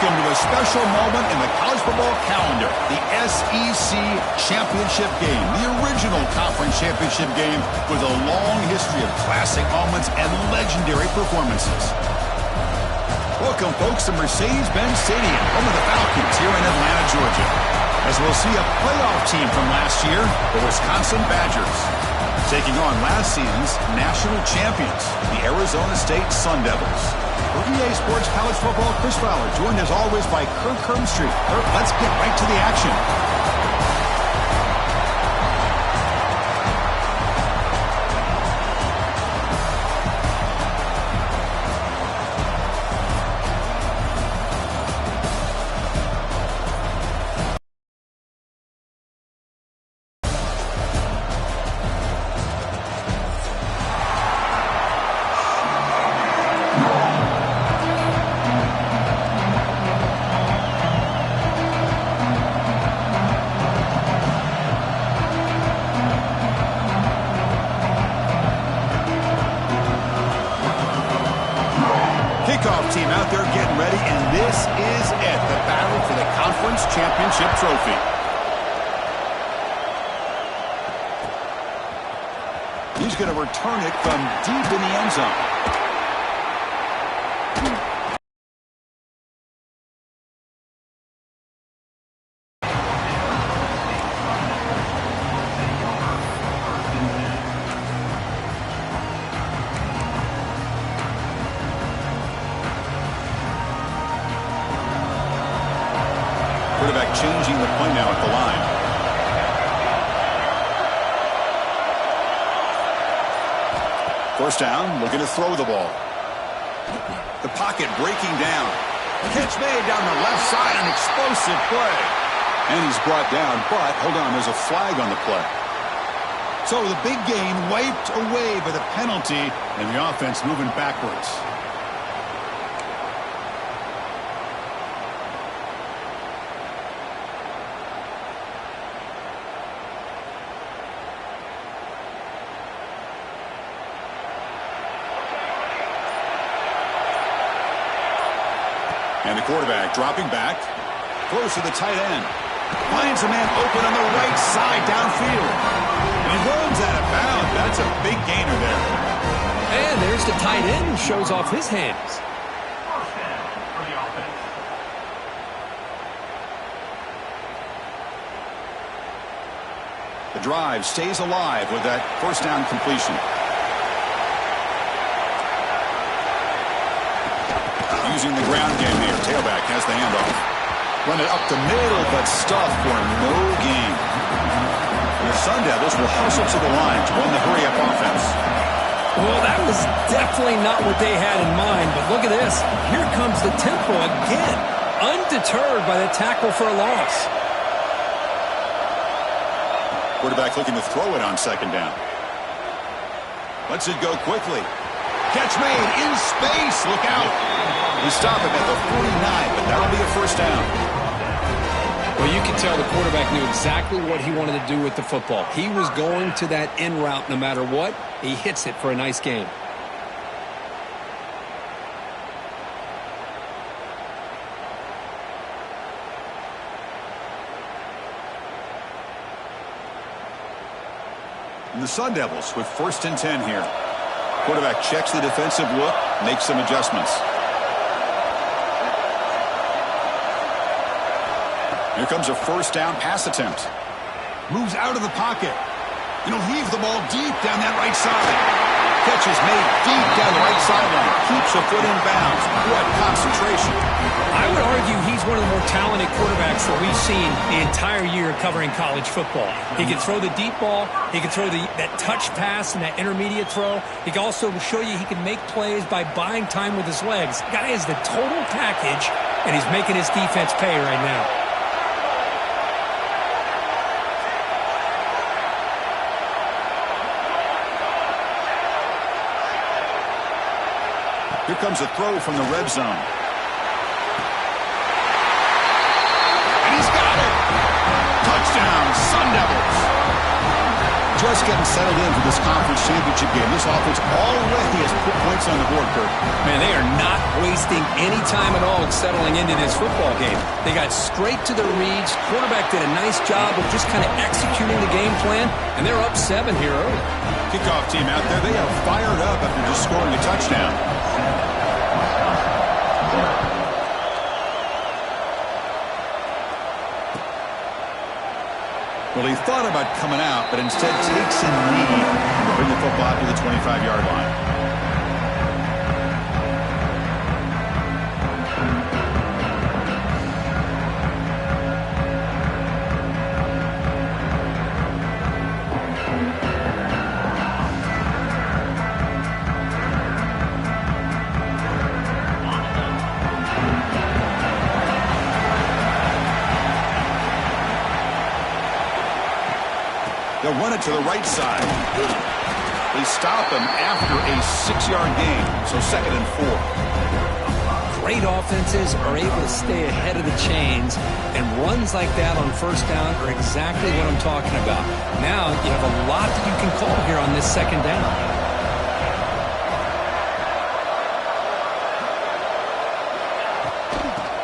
Welcome to a special moment in the college football calendar, the SEC Championship Game, the original conference championship game with a long history of classic moments and legendary performances. Welcome, folks, to Mercedes-Benz Stadium, home of the Falcons here in Atlanta, Georgia, as we'll see a playoff team from last year, the Wisconsin Badgers, taking on last season's national champions, the Arizona State Sun Devils. For EA Sports College Football, Chris Fowler, joined as always by Kirk Hermstreet. Kirk, let's get right to the action. Kickoff team out there getting ready, and this is it, the battle for the conference championship trophy. He's going to return it from deep in the end zone. Quarterback changing the play now at the line. First down, looking to throw the ball. The pocket breaking down. Catch made down the left side, an explosive play. And he's brought down, but hold on, there's a flag on the play. So the big gain wiped away by the penalty, and the offense moving backwards. And the quarterback dropping back, close to the tight end. Finds a man open on the right side downfield. And he runs out of bounds. That's a big gainer there. And there's the tight end who shows off his hands. The drive stays alive with that first down completion. Using the ground game here. Tailback has the handoff. Run it up the middle, but stuffed for no gain. And the Sun Devils will hustle to the line to run the hurry-up offense. Well, that was definitely not what they had in mind, but look at this. Here comes the tempo again. Undeterred by the tackle for a loss. Quarterback looking to throw it on second down. Lets it go quickly. Catch made in space. Look out. They stop him at the 49, but that'll be a first down. Well, you can tell the quarterback knew exactly what he wanted to do with the football. He was going to that in route no matter what. He hits it for a nice gain. And the Sun Devils with 1st and 10 here. Quarterback checks the defensive look, makes some adjustments. Here comes a first down pass attempt. Moves out of the pocket. And he'll leave the ball deep down that right side. Catch is made deep down the right sideline. Keeps a foot in bounds. What concentration. I would argue he's one of the more talented quarterbacks that we've seen the entire year covering college football. He can throw the deep ball. He can throw that touch pass and that intermediate throw. He can also show you he can make plays by buying time with his legs. Guy is the total package, and he's making his defense pay right now. Here comes a throw from the red zone. And he's got it. Touchdown, Sun Devils. just getting settled in for this conference championship game. This offense already has put points on the board, Kirk. Man, they are not wasting any time at all settling into this football game. They got straight to their reads. Quarterback did a nice job of just kind of executing the game plan, and they're up 7 here early. Kickoff team out there, they are fired up after just scoring a touchdown. Well, he thought about coming out, but instead takes a knee to bring the football out to the 25-yard line. They'll run it to the right side. They stop him after a 6-yard gain, so 2nd and 4. Great offenses are able to stay ahead of the chains, and runs like that on first down are exactly what I'm talking about. Now you have a lot that you can call here on this 2nd down.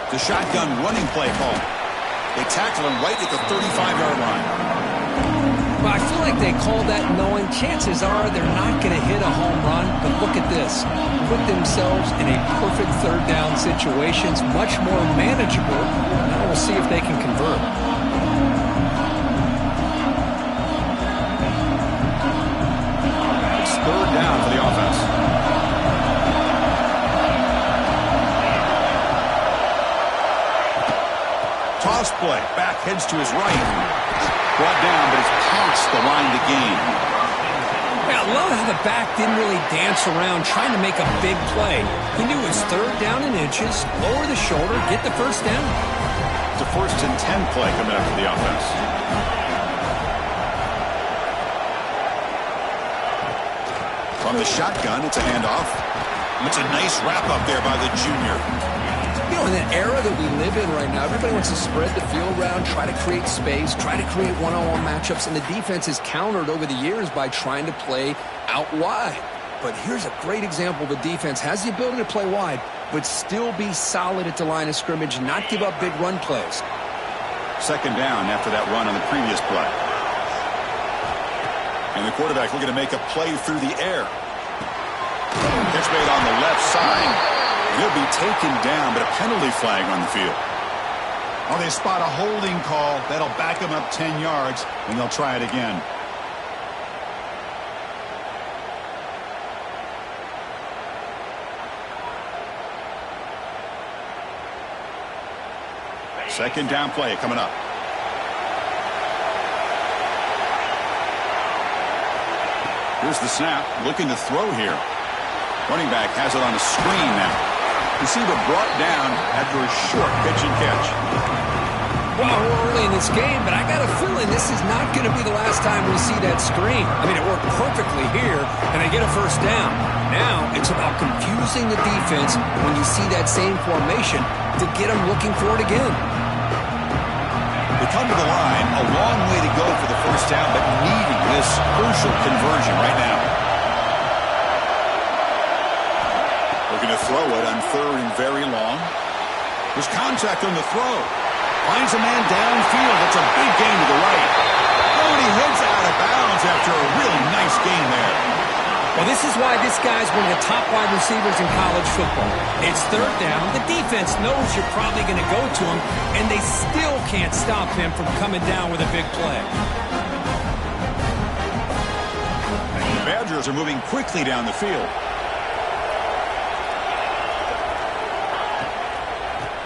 The shotgun running play call. They tackle him right at the 35-yard line. Well, I feel like they call that knowing chances are they're not going to hit a home run, but look at this. Put themselves in a perfect 3rd down situations, much more manageable. Now we'll see if they can convert. It's 3rd down for the offense. Toss play. Back heads to his right. Brought down, but it's past the line to gain. Yeah, I love how the back didn't really dance around trying to make a big play. He knew it was 3rd down in inches, lower the shoulder, get the first down. It's a 1st and 10 play coming up for the offense. From the shotgun, it's a handoff. It's a nice wrap up there by the junior. You know, in the era that we live in right now, everybody wants to spread the field around, try to create space, try to create one-on-one matchups, and the defense is countered over the years by trying to play out wide. But here's a great example. The defense has the ability to play wide, but still be solid at the line of scrimmage, not give up big run plays. 2nd down after that run on the previous play. And the quarterback looking to make a play through the air. Catch made on the left side. He'll be taken down, but a penalty flag on the field. Oh, they spot a holding call. That'll back him up 10 yards, and they'll try it again. Second down play coming up. Here's the snap. Looking to throw here. Running back has it on a screen now. Receiver brought down after a short pitch and catch. Well, we're early in this game, but I got a feeling this is not going to be the last time we see that screen. I mean, it worked perfectly here, and they get a first down. Now it's about confusing the defense when you see that same formation to get them looking for it again. They come to the line, a long way to go for the first down, but needing this crucial conversion right now. Looking to throw it on 3rd and very long. There's contact on the throw. Finds a man downfield. That's a big gain to the right. Oh, and he heads out of bounds after a really nice gain there. Well, this is why this guy's one of the top wide receivers in college football. It's 3rd down. The defense knows you're probably going to go to him, and they still can't stop him from coming down with a big play. And the Badgers are moving quickly down the field.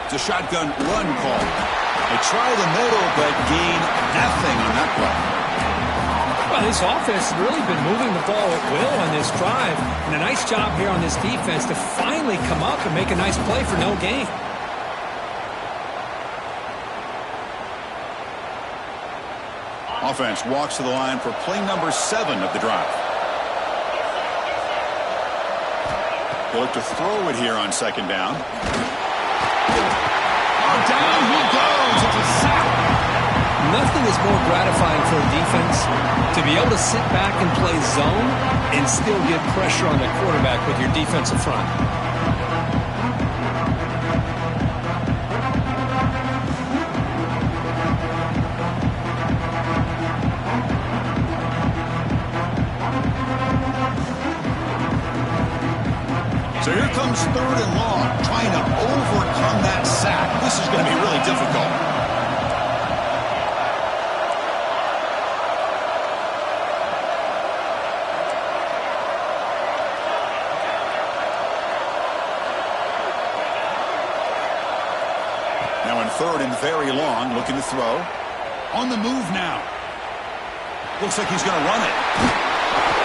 It's a shotgun run call. They try the middle, but gain nothing on that play. Well, this offense has really been moving the ball at will on this drive. And a nice job here on this defense to finally come up and make a nice play for no gain. Offense walks to the line for play number 7 of the drive. They look to throw it here on 2nd down. Oh, down he goes. It's a sack. nothing is more gratifying for a defense to be able to sit back and play zone and still get pressure on the quarterback with your defensive front. So here comes 3rd and long, trying to overcome that sack. This is going to be really difficult. Now in 3rd and very long, looking to throw. On the move now. Looks like he's going to run it.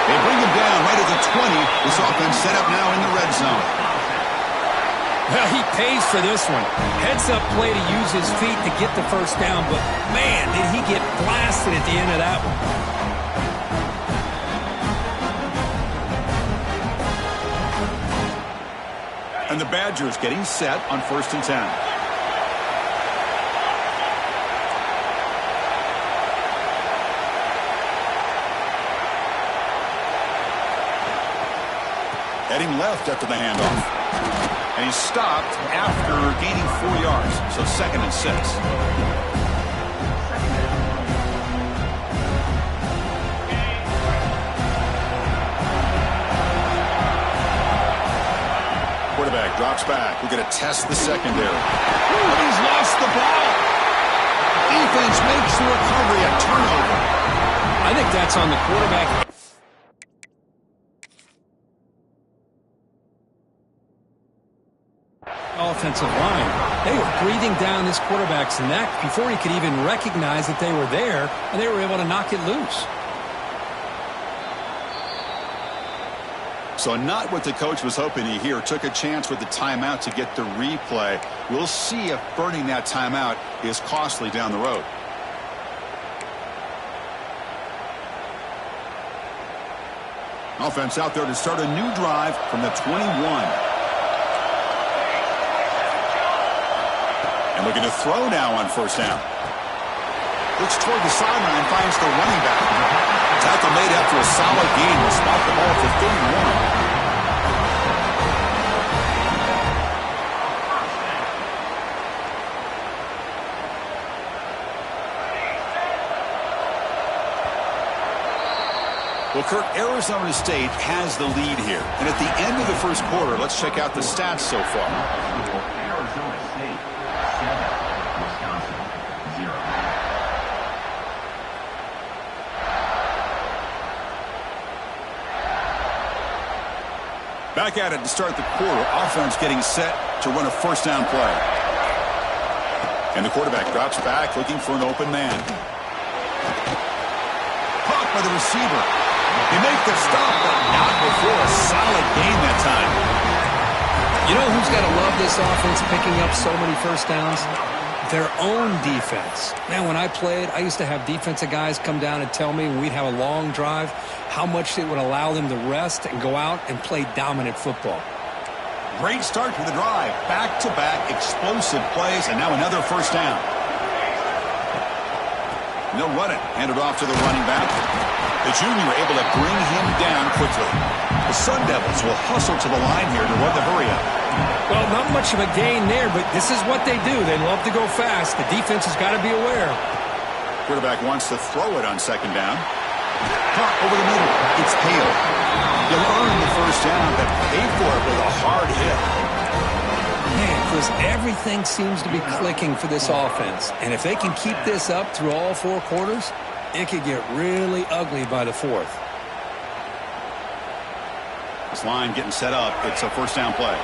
They bring him down right at the 20. This offense set up now in the red zone. Well, he pays for this one. Heads-up play to use his feet to get the first down, but, man, did he get blasted at the end of that one. And the Badgers getting set on 1st and 10. Heading left after the handoff. And he's stopped after gaining 4 yards. So 2nd and 6. Quarterback drops back. We're going to test the secondary. But he's lost the ball. Defense makes the recovery, a turnover. I think that's on the quarterback. Offensive line. They were breathing down this quarterback's neck before he could even recognize that they were there, and they were able to knock it loose. So not what the coach was hoping to hear. Took a chance with the timeout to get the replay. We'll see if burning that timeout is costly down the road. Offense out there to start a new drive from the 21. And looking to throw now on 1st down. Looks toward the sideline, finds the running back. Tackle made after a solid gain. Will spot the ball for 31. Well, Kirk, Arizona State has the lead here. And at the end of the 1st quarter, let's check out the stats so far. Arizona State 7, Wisconsin 0. Back at it to start the quarter. Offense getting set to run a 1st down play. And the quarterback drops back looking for an open man. Caught by the receiver. They make the stop, but not before a solid gain that time. You know who's got to love this offense picking up so many 1st downs? Their own defense. Man, when I played, I used to have defensive guys come down and tell me when we'd have a long drive how much it would allow them to rest and go out and play dominant football. Great start to the drive. Back-to-back explosive plays, and now another 1st down. They'll run it. Hand it off to the running back. The junior able to bring him down quickly. The Sun Devils will hustle to the line here to run the hurry-up. Well, not much of a gain there, but this is what they do. They love to go fast. The defense has got to be aware. Quarterback wants to throw it on 2nd down. Caught over the middle. It's Hale. You'll earn the 1st down, but pay for it with a hard hit. Man, Chris, everything seems to be clicking for this offense. And if they can keep this up through all 4 quarters, it could get really ugly by the 4th. This line getting set up. It's a 1st down play.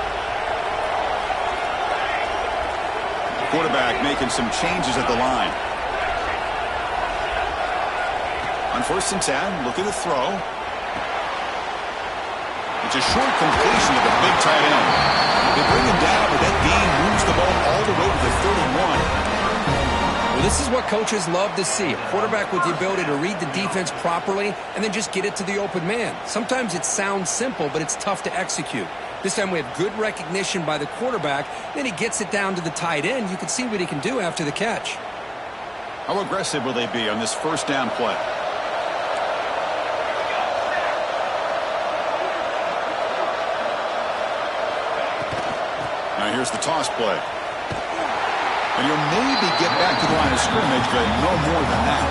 Quarterback making some changes at the line. On 1st and 10, looking to throw. It's a short completion to the big tight end. They bring him down, but that gain moves the ball all the way to the 31. Well, this is what coaches love to see. A quarterback with the ability to read the defense properly and then just get it to the open man. Sometimes it sounds simple, but it's tough to execute. This time we have good recognition by the quarterback. Then he gets it down to the tight end. You can see what he can do after the catch. How aggressive will they be on this first down play? Now here's the toss play. And he'll maybe get back to the line of scrimmage, but no more than that.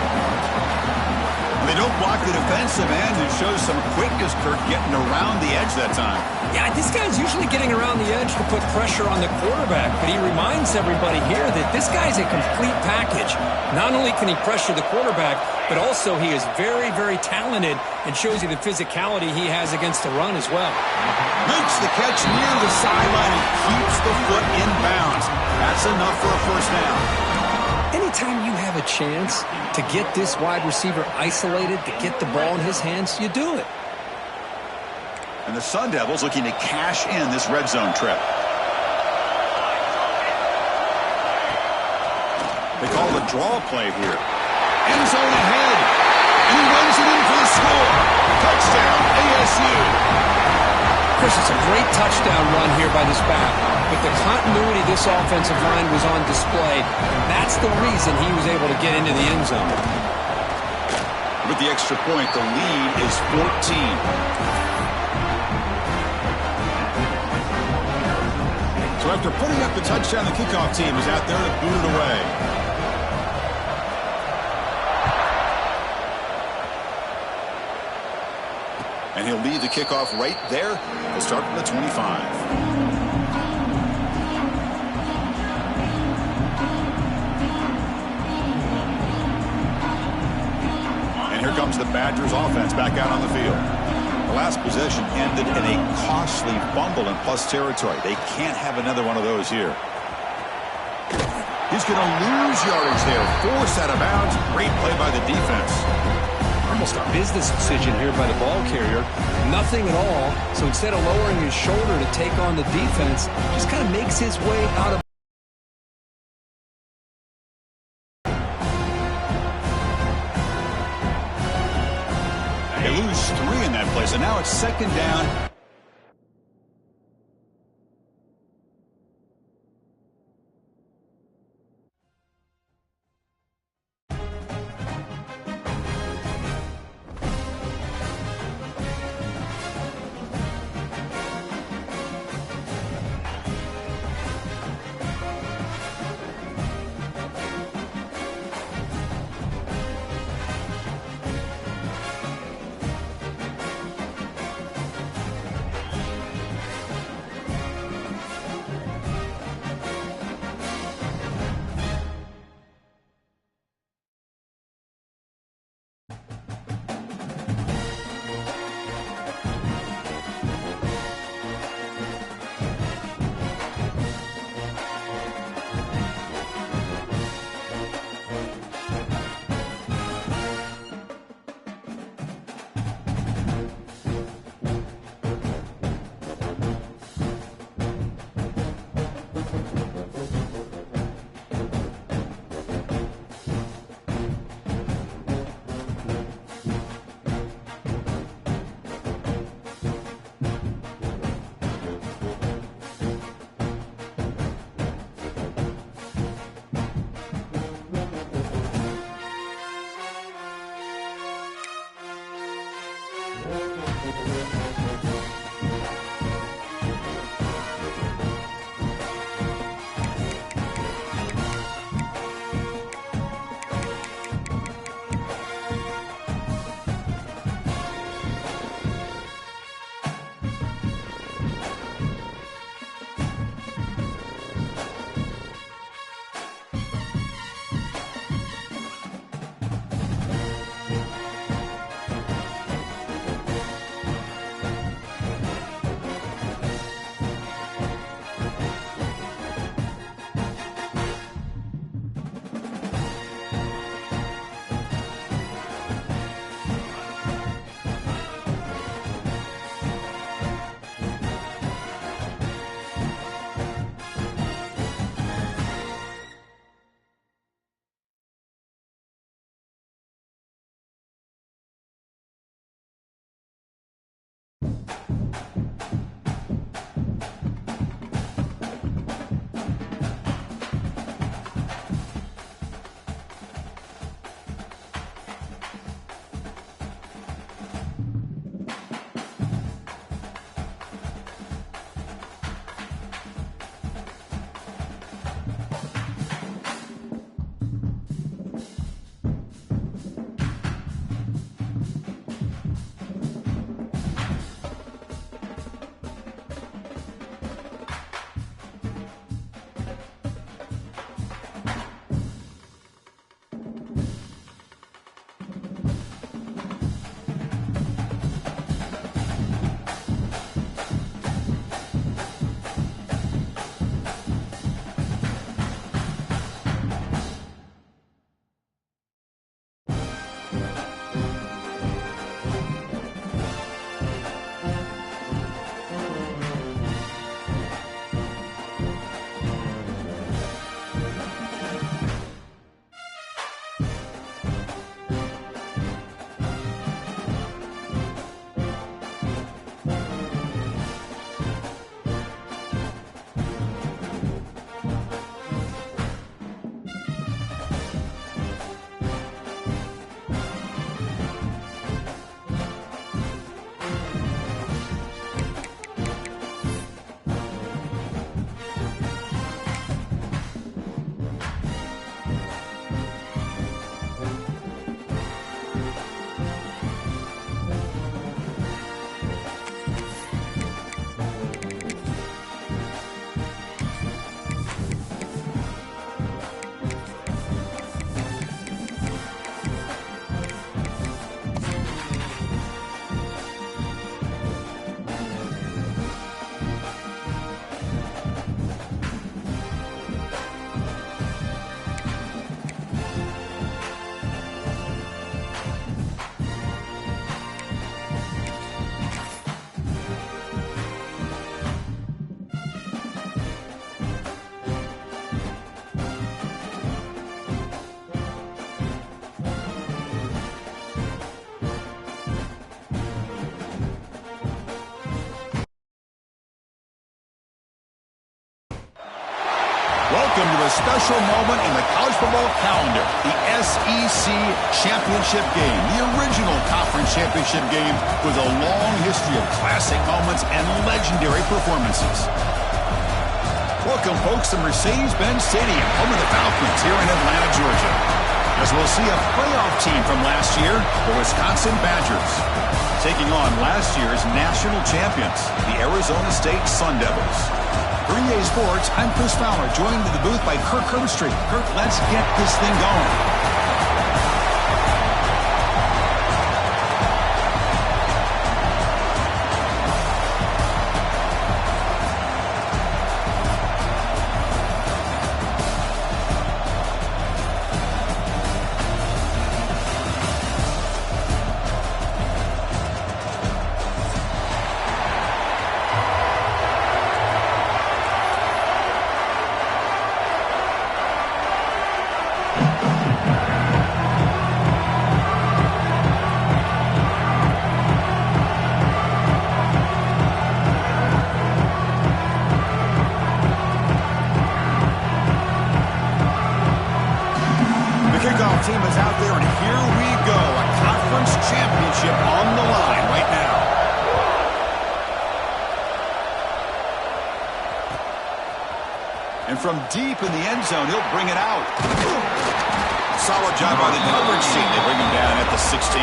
They don't block the defensive end. It shows some quickness, Kirk, getting around the edge that time. Yeah, this guy's usually getting around the edge to put pressure on the quarterback, but he reminds everybody here that this guy's a complete package. Not only can he pressure the quarterback, but also he is very, very talented and shows you the physicality he has against the run as well. Makes the catch near the sideline and keeps the foot in bounds. That's enough for a first down. Anytime you have a chance to get this wide receiver isolated, to get the ball in his hands, you do it. And the Sun Devils looking to cash in this red zone trip. They call the draw play here. End zone ahead. And he runs it in for the score. Touchdown, ASU. Chris, it's a great touchdown run here by this back. But the continuity of this offensive line was on display. That's the reason he was able to get into the end zone. With the extra point, the lead is 14. So after putting up the touchdown, the kickoff team is out there to boot it away. And he'll lead the kickoff right there. He'll start from the 25. Here comes the Badgers offense back out on the field. The last possession ended in a costly fumble in plus territory. They can't have another one of those here. He's going to lose yardage there. Forced out of bounds. Great play by the defense. Almost a business decision here by the ball carrier. Nothing at all. So instead of lowering his shoulder to take on the defense, just kind of makes his way out of. They lose 3 in that play, so now it's second down. Welcome to a special moment in the college football calendar, the SEC Championship Game, the original conference championship game with a long history of classic moments and legendary performances. Welcome, folks, to Mercedes-Benz Stadium, home of the Falcons here in Atlanta, Georgia, as we'll see a playoff team from last year, the Wisconsin Badgers, taking on last year's national champions, the Arizona State Sun Devils. For EA Sports, I'm Chris Fowler, joined in the booth by Kirk Herbstreit. Kirk, let's get this thing going. Team is out there, and here we go. A conference championship on the line right now. And from deep in the end zone, he'll bring it out. Solid job by the coverage team. They bring him down at the 16.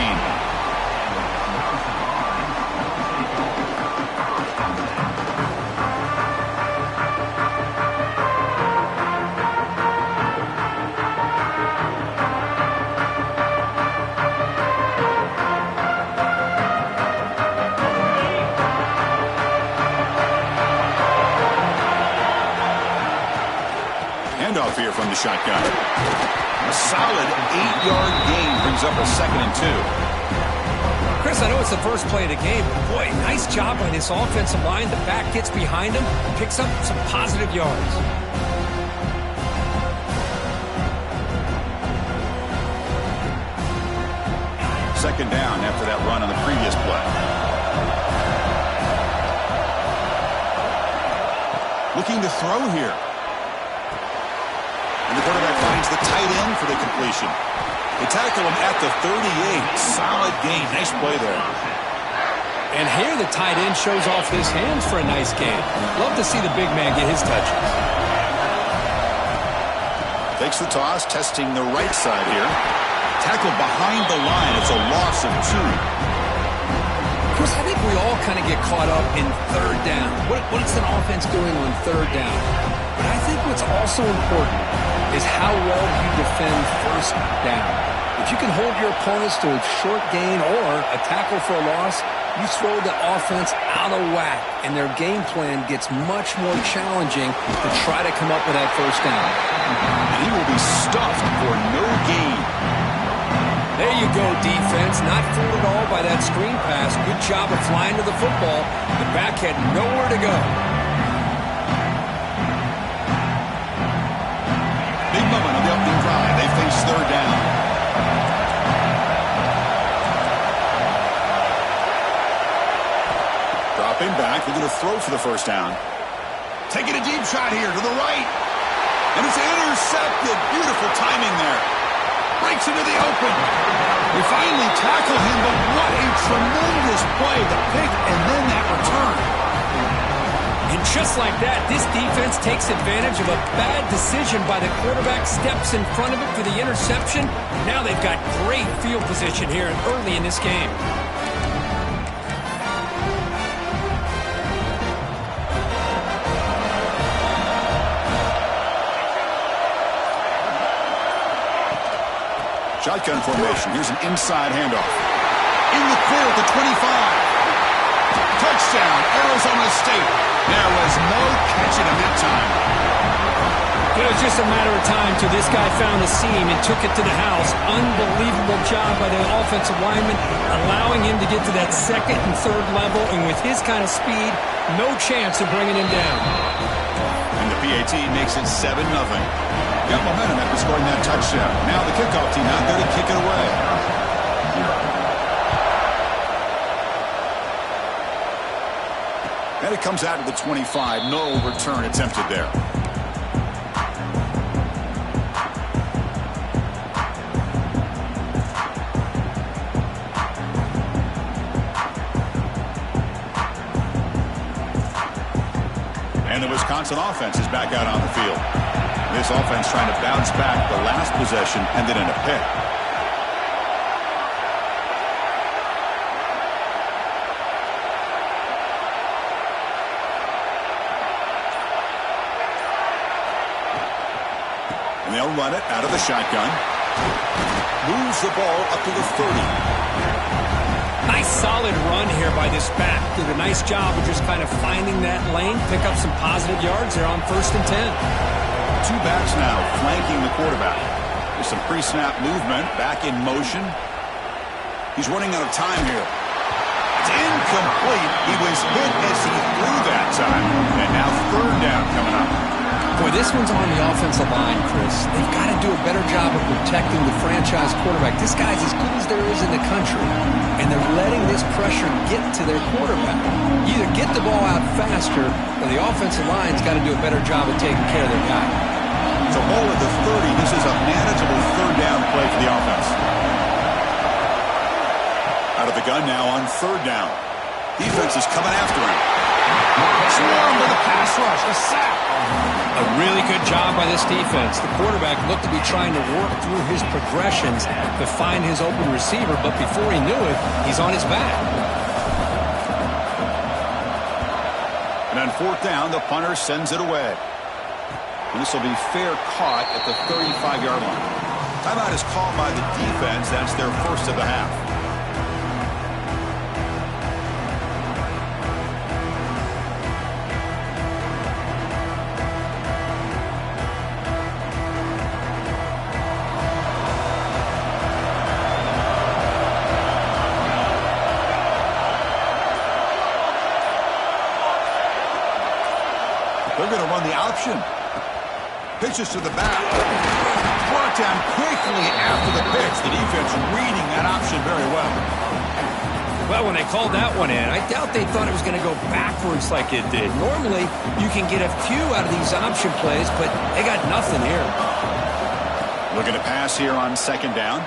Handoff here from the shotgun. A solid 8-yard gain brings up a 2nd and 2. Chris, I know it's the first play of the game, but boy, nice job by this offensive line. The back gets behind him, picks up some positive yards. Second down after that run on the previous play. Looking to throw here. And the quarterback finds the tight end for the completion. They tackle him at the 38. Solid gain. Nice play there. And here the tight end shows off his hands for a nice gain. Love to see the big man get his touches. Takes the toss, testing the right side here. Tackled behind the line. It's a loss of 2. Chris, I think we all kind of get caught up in third down. What's an offense doing on third down? But I think what's also important is how well you defend first down. If you can hold your opponents to a short gain or a tackle for a loss, you throw the offense out of whack, and their game plan gets much more challenging to try to come up with that first down. And he will be stuffed for no gain. There you go, defense. Not fooled at all by that screen pass. Good job of flying to the football. The back had nowhere to go. Big moment on the opening drive. They face third down. Dropping back. They're going to throw for the first down. Taking a deep shot here to the right. And it's intercepted. Beautiful timing there. Breaks into the open. We finally tackle him, but what a tremendous play. The pick and then that return. And just like that, this defense takes advantage of a bad decision by the quarterback, steps in front of it for the interception. Now they've got great field position here early in this game. Shotgun formation. Here's an inside handoff. In the clear at the 25. Touchdown, Arizona State. There was no catching him that time. It was just a matter of time till this guy found the seam and took it to the house. Unbelievable job by the offensive lineman, allowing him to get to that second and third level. And with his kind of speed, no chance of bringing him down. And the PAT makes it 7-0. Got momentum after scoring that touchdown. Now the kickoff team out there to kick it away. And it comes out to the 25. No return attempted there. And the Wisconsin offense is back out on the field. This offense trying to bounce back the last possession and then in a pick. And they'll run it out of the shotgun. Moves the ball up to the 30. Nice solid run here by this back. Did a nice job of just kind of finding that lane, pick up some positive yards there on 1st and 10. Two backs now flanking the quarterback. There's some pre-snap movement, back in motion. He's running out of time here. It's incomplete. He was hit as he threw that time. And now 3rd down coming up. Boy, this one's on the offensive line, Chris. They've got to do a better job of protecting the franchise quarterback. This guy's as good as there is in the country, and they're letting this pressure get to their quarterback. You either get the ball out faster, or the offensive line's got to do a better job of taking care of their guy. So ball at the 30. This is a manageable 3rd down play for the offense. Out of the gun now on 3rd down. Defense is coming after him. Swarm with a pass rush, a sack. A really good job by this defense. The quarterback looked to be trying to work through his progressions to find his open receiver, but before he knew it, he's on his back. And on 4th down, the punter sends it away. And this will be fair caught at the 35-yard line. Timeout is called by the defense. That's their first of the half. They're going to run the option. Pitches to the back. Brought down quickly after the pitch. The defense reading that option very well. Well, when they called that one in, I doubt they thought it was going to go backwards like it did. Normally, you can get a few out of these option plays, but they got nothing here. Looking to pass here on 2nd down.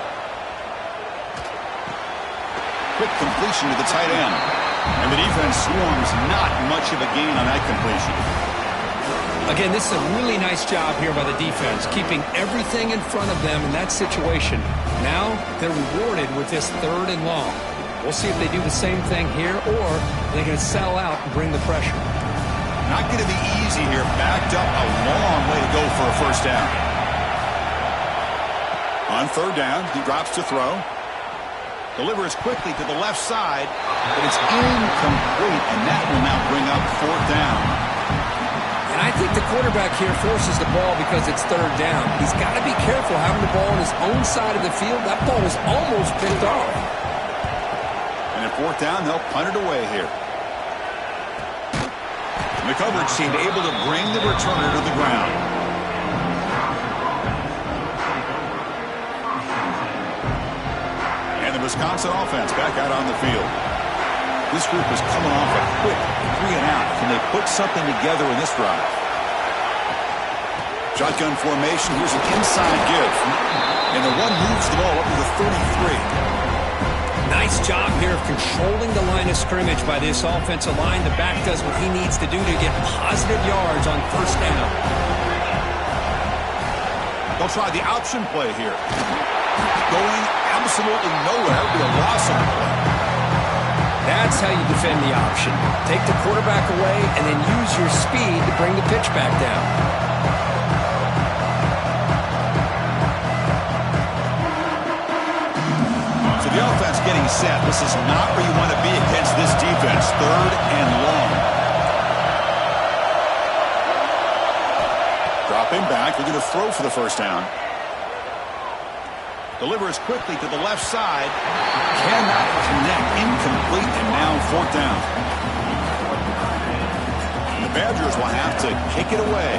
Quick completion to the tight end. And the defense swarms not much of a gain on that completion. Again, this is a really nice job here by the defense, keeping everything in front of them in that situation. Now they're rewarded with this 3rd and long. We'll see if they do the same thing here, or they're going to sell out and bring the pressure. Not going to be easy here. Backed up a long way to go for a 1st down. On 3rd down, he drops to throw. Delivers quickly to the left side, but it's incomplete, and that will now bring up 4th down. And I think the quarterback here forces the ball because it's 3rd down. He's got to be careful having the ball on his own side of the field. That ball was almost picked off. And at 4th down, they'll punt it away here. And the coverage seemed able to bring the returner to the ground. And the Wisconsin offense back out on the field. This group is coming off a quick 3 and out. Can they put something together in this drive? Shotgun formation. Here's an inside give. And the one moves the ball up to the 33. Nice job here of controlling the line of scrimmage by this offensive line. The back does what he needs to do to get positive yards on 1st down. They'll try the option play here. Going absolutely nowhere. It'll be a loss on the play. That's how you defend the option. Take the quarterback away and then use your speed to bring the pitch back down. So the offense getting set. This is not where you want to be against this defense. 3rd and long. Dropping back. They're going to throw for the 1st down. Delivers quickly to the left side. Cannot connect. Incomplete, and now 4th down. And the Badgers will have to kick it away.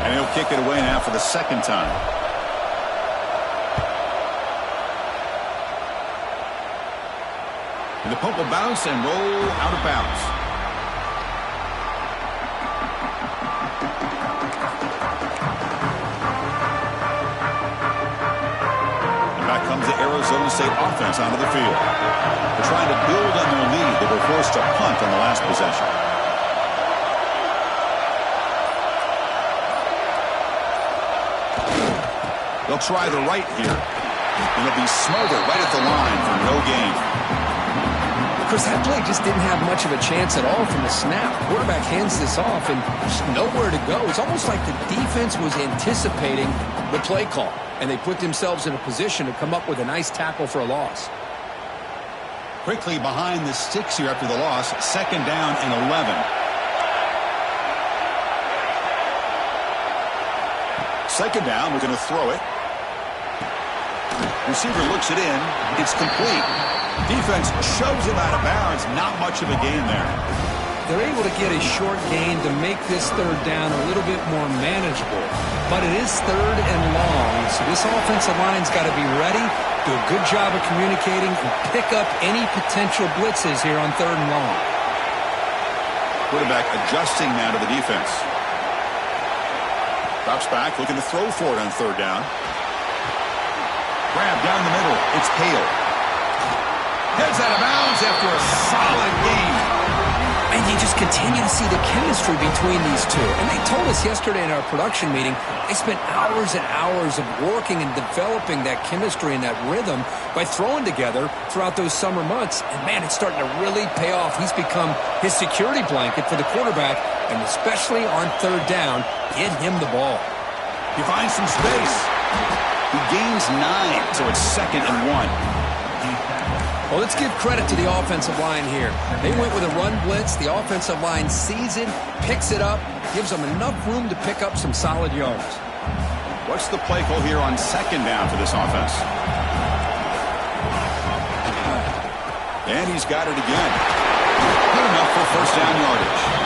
And he'll kick it away now for the 2nd time. And the pump will bounce and roll out of bounds. Comes the Arizona State offense onto the field. They're trying to build on their lead. They were forced to punt on the last possession. They'll try the right here. And it'll be smothered right at the line for no gain. Chris, that play just didn't have much of a chance at all from the snap. Quarterback hands this off and just nowhere to go. It's almost like the defense was anticipating the play call, and they put themselves in a position to come up with a nice tackle for a loss. Quickly behind the sticks here after the loss. 2nd down and 11. Second down, we're going to throw it. Receiver looks it in. It's complete. Defense shoves him out of bounds. Not much of a gain there. They're able to get a short gain to make this 3rd down a little bit more manageable. But it is 3rd and long, so this offensive line's got to be ready, do a good job of communicating, and pick up any potential blitzes here on 3rd and long. Quarterback adjusting now to the defense. Drops back, looking to throw for it on 3rd down. Grab down the middle. It's Hale. Heads out of bounds after a solid game. And you just continue to see the chemistry between these two. And they told us yesterday in our production meeting, they spent hours and hours of working and developing that chemistry and that rhythm by throwing together throughout those summer months. And, man, it's starting to really pay off. He's become his security blanket for the quarterback, and especially on 3rd down, get him the ball. He finds some space. He gains 9, so it's 2nd and 1. Well, let's give credit to the offensive line here. They went with a run blitz. The offensive line sees it, picks it up, gives them enough room to pick up some solid yards. What's the play call here on 2nd down for this offense? And he's got it again. Good enough for 1st down yardage.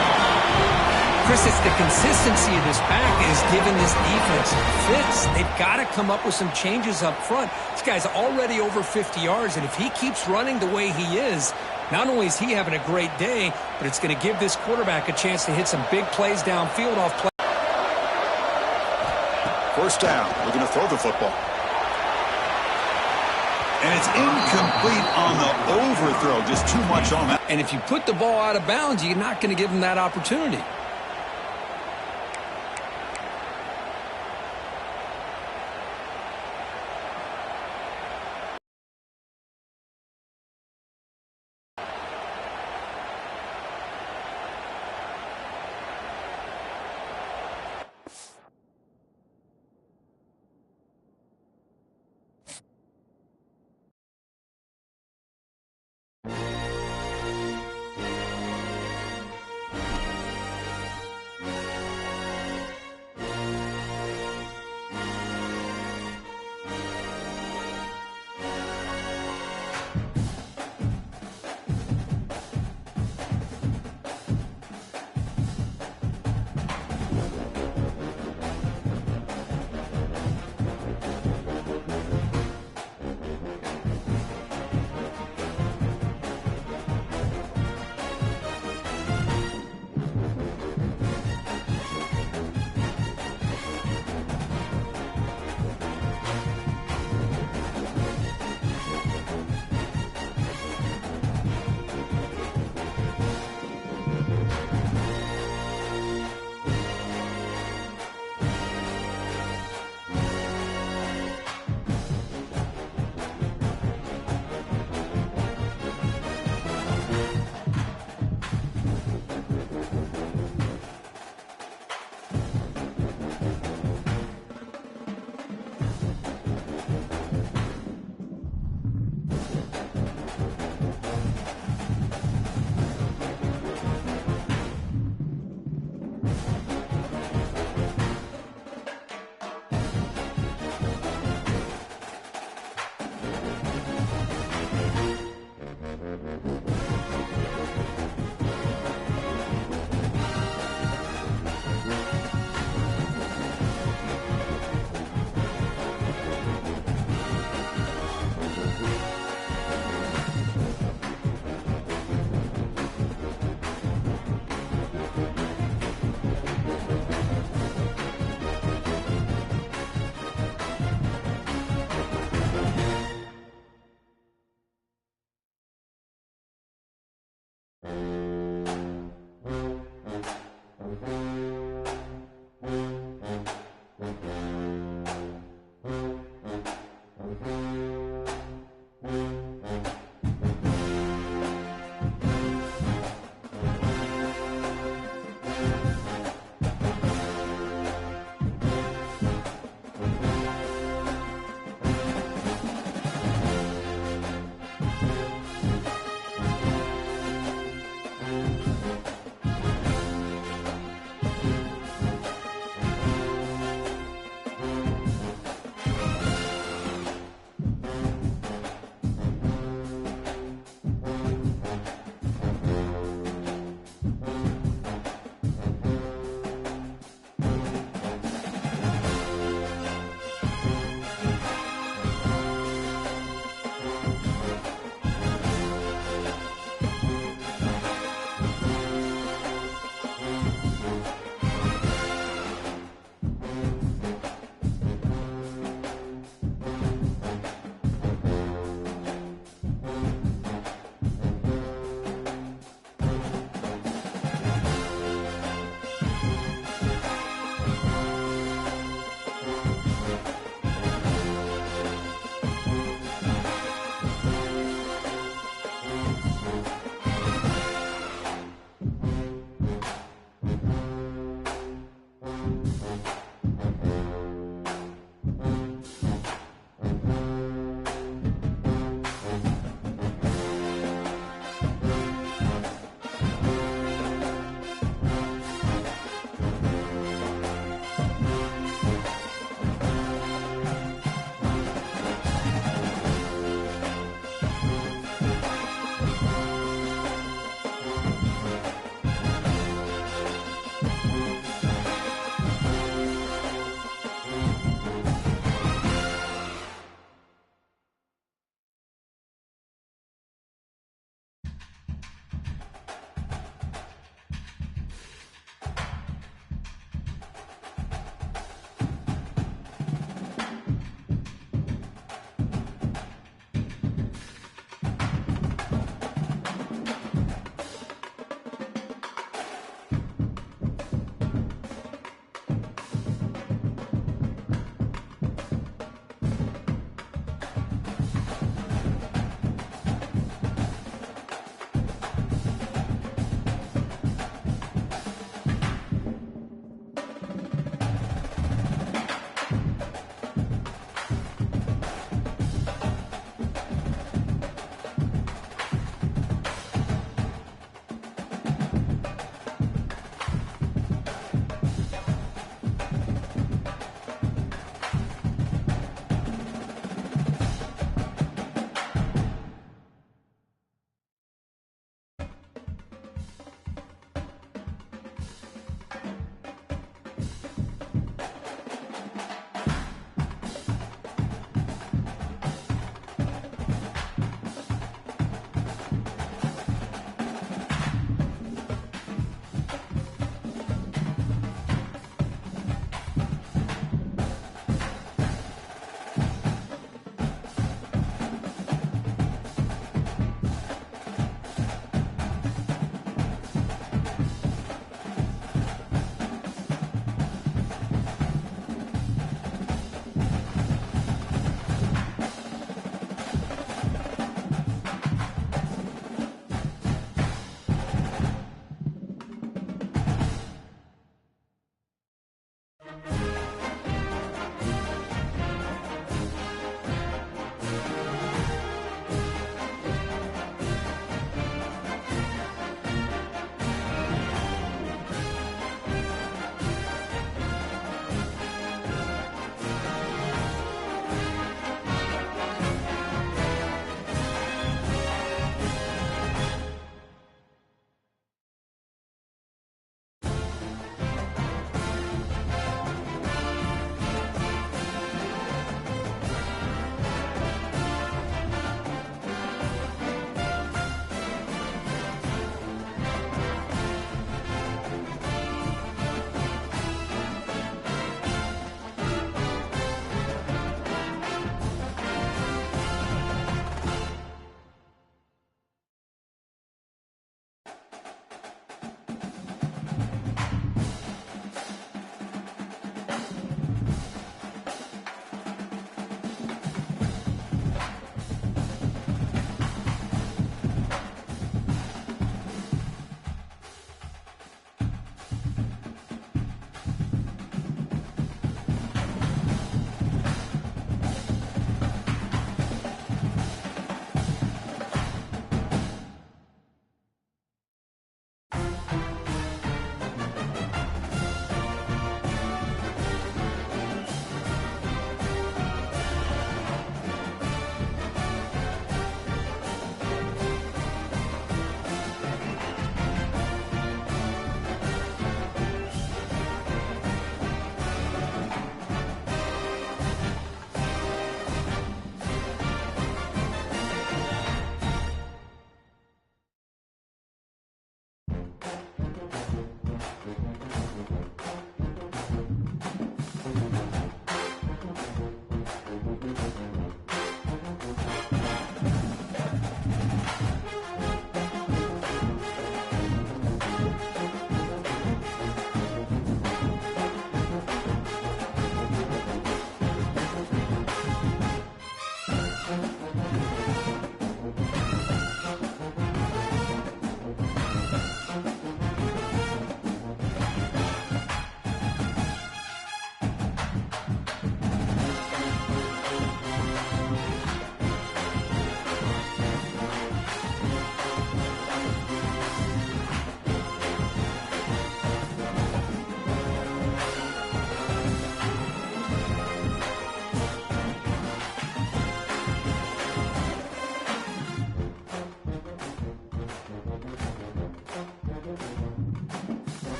Chris, it's the consistency of this back is giving this defense fits. They've got to come up with some changes up front. This guy's already over 50 yards, and if he keeps running the way he is, not only is he having a great day, but it's going to give this quarterback a chance to hit some big plays downfield off play. 1st down. We're going to throw the football. And it's incomplete on the overthrow. Just too much on that. And if you put the ball out of bounds, you're not going to give him that opportunity.